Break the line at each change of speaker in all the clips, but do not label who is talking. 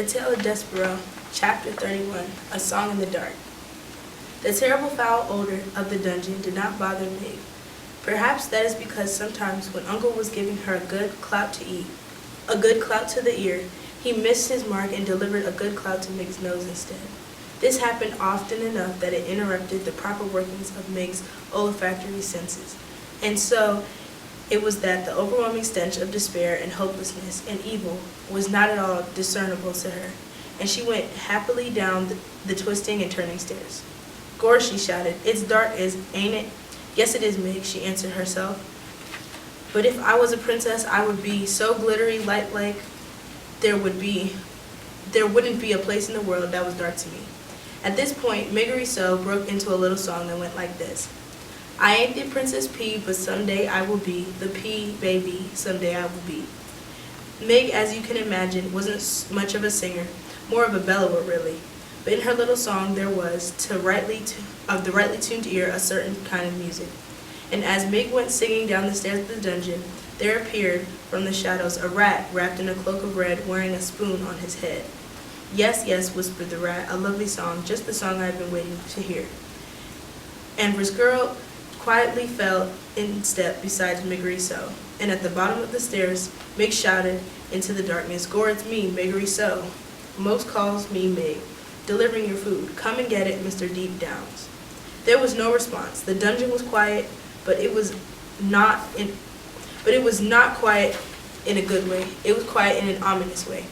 The Tale of Despereaux, Chapter 31, A Song in the Dark. The terrible foul odor of the dungeon did not bother Meg. Perhaps that is because sometimes when Uncle was giving her a good clout to eat, a good clout to the ear, he missed his mark and delivered a good clout to Meg's nose instead. This happened often enough that it interrupted the proper workings of Meg's olfactory senses. And so it was that the overwhelming stench of despair and hopelessness and evil was not at all discernible to her, and she went happily down the twisting and turning stairs. "Gore," she shouted, "it's dark, ain't it?" "Yes, it is, Meg," she answered herself. "But if I was a princess, I would be so glittery light-like, there wouldn't be a place in the world that was dark to me." At this point, Meg broke into a little song that went like this. "I ain't the Princess P, but someday I will be the P baby, someday I will be." Meg, as you can imagine, wasn't much of a singer, more of a bellower really. But in her little song there was, to the rightly tuned ear, a certain kind of music. And as Meg went singing down the stairs of the dungeon, there appeared from the shadows a rat wrapped in a cloak of red, wearing a spoon on his head. "Yes, yes," whispered the rat, "a lovely song, just the song I have been waiting to hear." And Rescurl quietly fell in step beside Meg, and at the bottom of the stairs, Meg shouted into the darkness, "Gore, it's me, Meg. Most calls me Meg, delivering your food. Come and get it, Mr. Deep Downs." There was no response. The dungeon was quiet, but it was not quiet in a good way. It was quiet in an ominous way.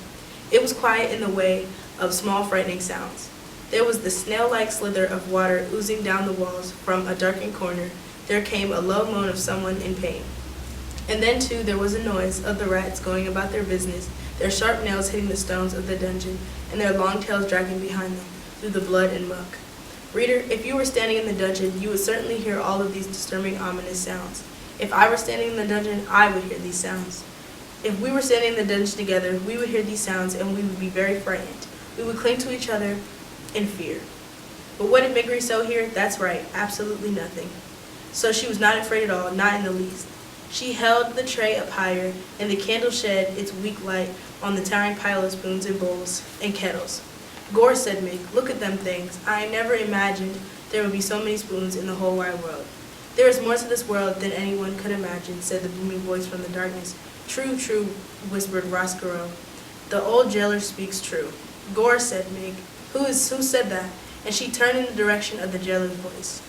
It was quiet in the way of small frightening sounds. There was the snail-like slither of water oozing down the walls from a darkened corner. There came a low moan of someone in pain. And then, too, there was a noise of the rats going about their business, their sharp nails hitting the stones of the dungeon, and their long tails dragging behind them through the blood and muck. Reader, if you were standing in the dungeon, you would certainly hear all of these disturbing, ominous sounds. If I were standing in the dungeon, I would hear these sounds. If we were standing in the dungeon together, we would hear these sounds, and we would be very frightened. We would cling to each other in fear. But what did Meg hear? That's right, absolutely nothing. So she was not afraid at all, not in the least. She held the tray up higher, and the candle shed its weak light on the towering pile of spoons and bowls and kettles. "Gore," said Meg, "look at them things. I never imagined there would be so many spoons in the whole wide world." "There is more to this world than anyone could imagine," said the booming voice from the darkness. "True, true," whispered Rescurl. "The old jailer speaks true." "Gore," said Meg. Who said that?" And she turned in the direction of the jailer's voice.